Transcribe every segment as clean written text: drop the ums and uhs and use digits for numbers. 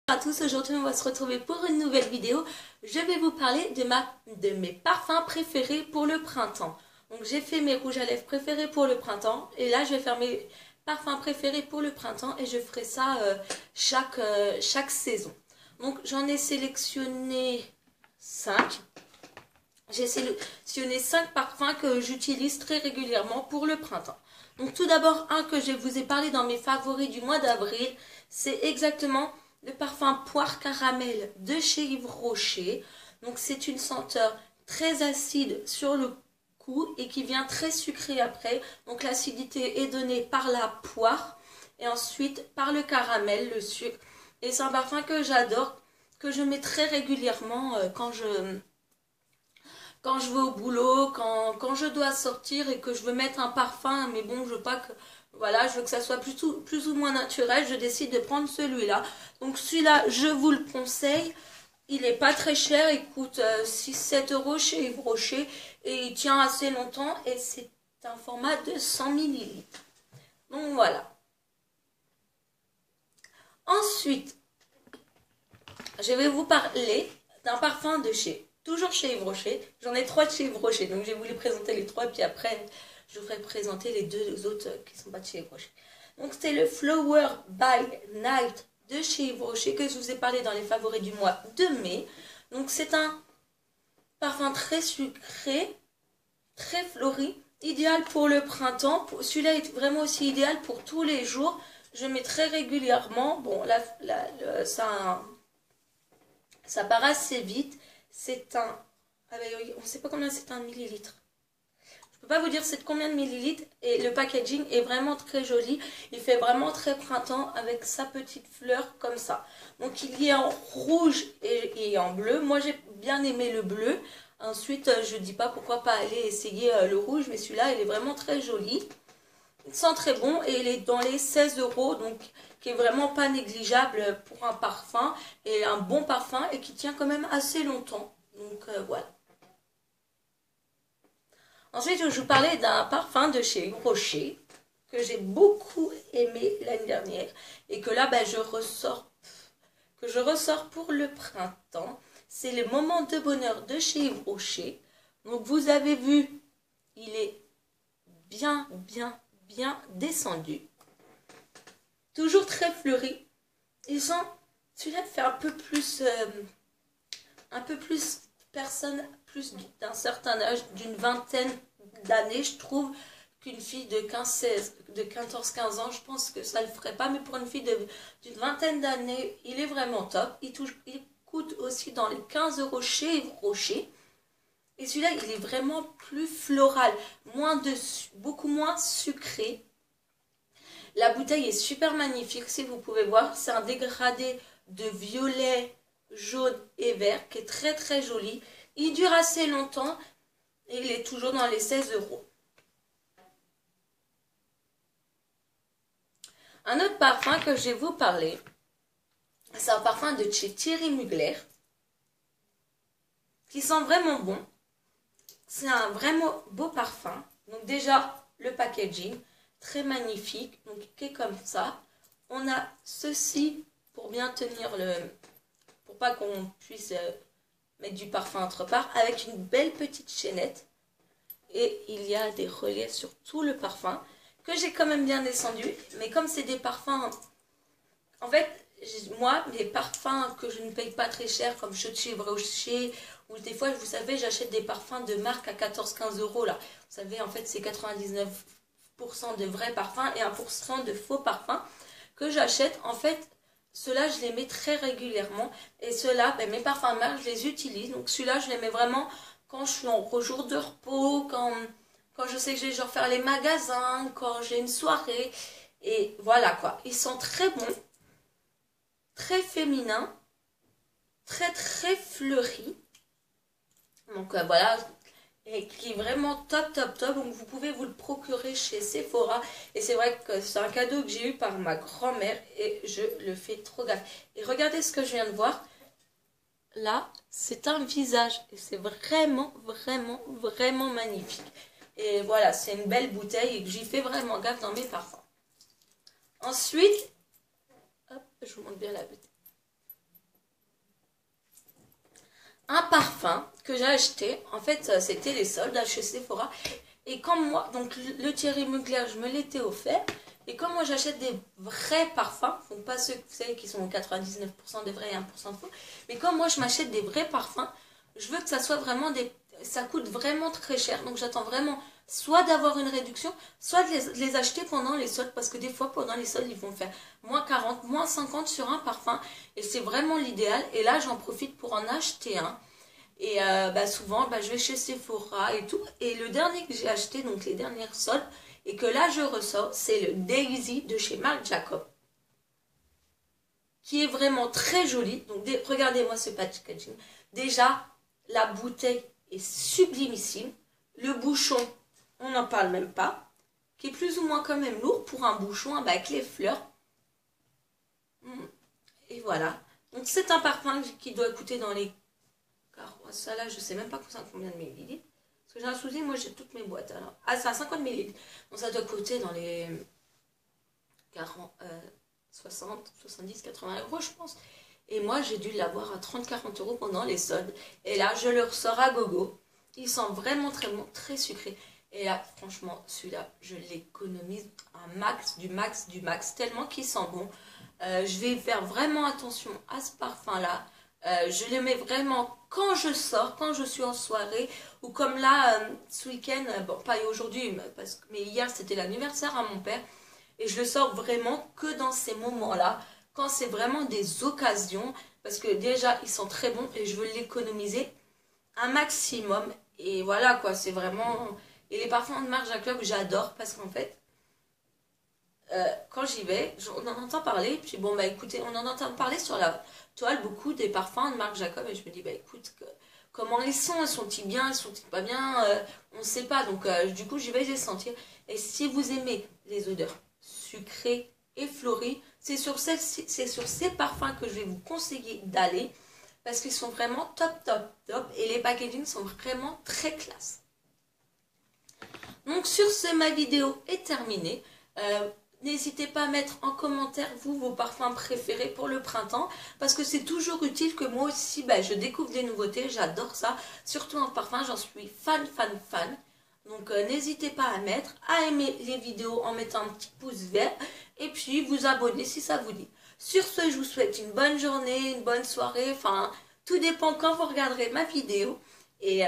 Bonjour à tous, aujourd'hui on va se retrouver pour une nouvelle vidéo. Je vais vous parler de mes parfums préférés pour le printemps. Donc j'ai fait mes rouges à lèvres préférés pour le printemps et là je vais faire mes parfums préférés pour le printemps et je ferai ça chaque saison. Donc j'en ai sélectionné 5. J'ai sélectionné 5 parfums que j'utilise très régulièrement pour le printemps. Donc tout d'abord un que je vous ai parlé dans mes favoris du mois d'avril, c'est exactement le parfum poire caramel de chez Yves Rocher. Donc c'est une senteur très acide sur le cou et qui vient très sucré après. Donc l'acidité est donnée par la poire et ensuite par le caramel, le sucre. Et c'est un parfum que j'adore, que je mets très régulièrement quand je vais au boulot, quand je dois sortir et que je veux mettre un parfum, mais bon, je veux pas que... Voilà, je veux que ça soit plus ou moins naturel, je décide de prendre celui-là. Donc celui-là, je vous le conseille. Il n'est pas très cher, il coûte 6-7 euros chez Yves Rocher et il tient assez longtemps et c'est un format de 100 ml. Donc voilà. Ensuite, je vais vous parler d'un parfum de toujours chez Yves Rocher. J'en ai 3 de chez Yves Rocher, donc j'ai voulu présenter les 3 puis après je vous ferai présenter les 2 autres qui ne sont pas de chez Yves Rocher. Donc c'est le Flower by Night de chez Yves Rocher que je vous ai parlé dans les favoris du mois de mai. Donc c'est un parfum très sucré, très fleuri, idéal pour le printemps. Celui-là est vraiment aussi idéal pour tous les jours. Je mets très régulièrement. Bon, ça part assez vite. C'est un... on ne sait pas combien c'est un millilitre. Je ne peux pas vous dire c'est de combien de millilitres. Et le packaging est vraiment très joli. Il fait vraiment très printemps avec sa petite fleur comme ça. Donc il y a en rouge et en bleu. Moi j'ai bien aimé le bleu. Ensuite je ne dis pas pourquoi pas aller essayer le rouge. Mais celui-là il est vraiment très joli. Il sent très bon et il est dans les 16 euros. Donc qui est vraiment pas négligeable pour un parfum. Et un bon parfum et qui tient quand même assez longtemps. Donc voilà. Ensuite, je vais vous parler d'un parfum de chez Yves Rocher que j'ai beaucoup aimé l'année dernière et que là, je ressors pour le printemps. C'est le Moment de bonheur de chez Yves Rocher. Donc, vous avez vu, il est bien descendu. Toujours très fleuri. Il sent, celui-là fait un peu plus personne plus d'un certain âge, d'une vingtaine d'années, je trouve qu'une fille de 14-15 ans, je pense que ça ne le ferait pas, mais pour une fille d'une vingtaine d'années, il est vraiment top. Il coûte aussi dans les 15 euros chez Yves Rocher. Et celui-là, il est vraiment plus floral, beaucoup moins sucré. La bouteille est super magnifique, si vous pouvez voir, c'est un dégradé de violet, jaune et vert qui est très joli. Il dure assez longtemps et il est toujours dans les 16 euros. Un autre parfum que je vais vous parler, c'est un parfum de chez Thierry Mugler qui sent vraiment bon. C'est un vraiment beau parfum. Donc déjà le packaging très magnifique, donc qui est comme ça. On a ceci pour bien tenir pour pas qu'on puisse mettre du parfum autre part, avec une belle petite chaînette. Et il y a des reliefs sur tout le parfum, que j'ai quand même bien descendu. Mais comme c'est des parfums... En fait, moi, mes parfums que je ne paye pas très cher, comme chez Yves Rocher, ou des fois, vous savez, j'achète des parfums de marque à 14-15 euros, là. Vous savez, en fait, c'est 99% de vrais parfums et 1% de faux parfums que j'achète. En fait... Ceux-là, je les mets très régulièrement. Et ceux-là, mes parfums marques, je les utilise. Donc celui-là, je les mets vraiment quand je suis en jour de repos, quand je sais que je vais genre faire les magasins, quand j'ai une soirée. Et voilà quoi. Ils sont très bons, très féminins, très fleuris. Donc voilà. Et qui est vraiment top. Donc vous pouvez vous le procurer chez Sephora. Et c'est vrai que c'est un cadeau que j'ai eu par ma grand-mère et je le fais trop gaffe. Et regardez ce que je viens de voir. Là, c'est un visage. Et c'est vraiment magnifique. Et voilà, c'est une belle bouteille et j'y fais vraiment gaffe dans mes parfums. Ensuite, hop, je vous montre bien la bouteille. un parfum que j'ai acheté. En fait, c'était les soldes chez Sephora. Et comme moi, donc le Thierry Mugler, je me l'étais offert. Et comme moi, j'achète des vrais parfums, donc pas ceux, vous savez, qui sont 99% des vrais et 1% de faux. Mais comme moi, je m'achète des vrais parfums, je veux que ça soit vraiment des... Ça coûte vraiment très cher. Donc j'attends vraiment soit d'avoir une réduction, soit de les acheter pendant les soldes. Parce que des fois, pendant les soldes, ils vont faire moins 40, moins 50 sur un parfum. Et c'est vraiment l'idéal. Et là, j'en profite pour en acheter un. Et souvent, je vais chez Sephora et tout. Et le dernier que j'ai acheté, donc les dernières soldes, et que là je ressors, c'est le Daisy de chez Marc Jacob. Qui est vraiment très joli. Donc regardez-moi ce packaging. Déjà, la bouteille est sublimissime. Le bouchon, on n'en parle même pas. Qui est plus ou moins quand même lourd pour un bouchon avec les fleurs. Et voilà. Donc c'est un parfum qui doit coûter dans les... Ça là, je sais même pas combien de millilitres. Parce que j'ai un souci, moi j'ai toutes mes boîtes. Alors. Ah, c'est à 50 millilitres. Donc ça doit coûter dans les 40, 60, 70, 80 euros, je pense. Et moi, j'ai dû l'avoir à 30-40 euros pendant les soldes. Et là, je le ressors à gogo. Il sent vraiment très bon, très sucré. Et là, franchement, celui-là, je l'économise un max, du max, du max, tellement qu'il sent bon. Je vais faire vraiment attention à ce parfum-là. Je le mets vraiment quand je sors, quand je suis en soirée, ou comme là, ce week-end, bon, pas aujourd'hui, mais hier, c'était l'anniversaire à mon père. Et je le sors vraiment que dans ces moments-là, quand c'est vraiment des occasions, parce que déjà, ils sont très bons et je veux l'économiser un maximum. Et voilà, quoi, c'est vraiment... Et les parfums de Marc Jacob, j'adore, parce qu'en fait, quand j'y vais, on en entend parler, puis bon, écoutez, on en entend parler sur la toile, beaucoup des parfums de Marc Jacob, et je me dis, écoute, comment ils sont-ils bien, sont-ils pas bien, on ne sait pas, donc du coup, j'y vais les sentir. Et si vous aimez les odeurs sucrées et fleuries, c'est sur ces parfums que je vais vous conseiller d'aller, parce qu'ils sont vraiment top, top, top, et les packagings sont vraiment très classe. Donc sur ce, ma vidéo est terminée. N'hésitez pas à mettre en commentaire, vous, vos parfums préférés pour le printemps. Parce que c'est toujours utile que moi aussi, je découvre des nouveautés. J'adore ça. Surtout en parfum, j'en suis fan, fan, fan. Donc n'hésitez pas à mettre, à aimer les vidéos en mettant un petit pouce vert. Et puis vous abonner si ça vous dit. Sur ce, je vous souhaite une bonne journée, une bonne soirée. Enfin, tout dépend quand vous regarderez ma vidéo. Et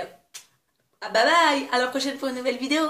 bye bye, à la prochaine pour une nouvelle vidéo.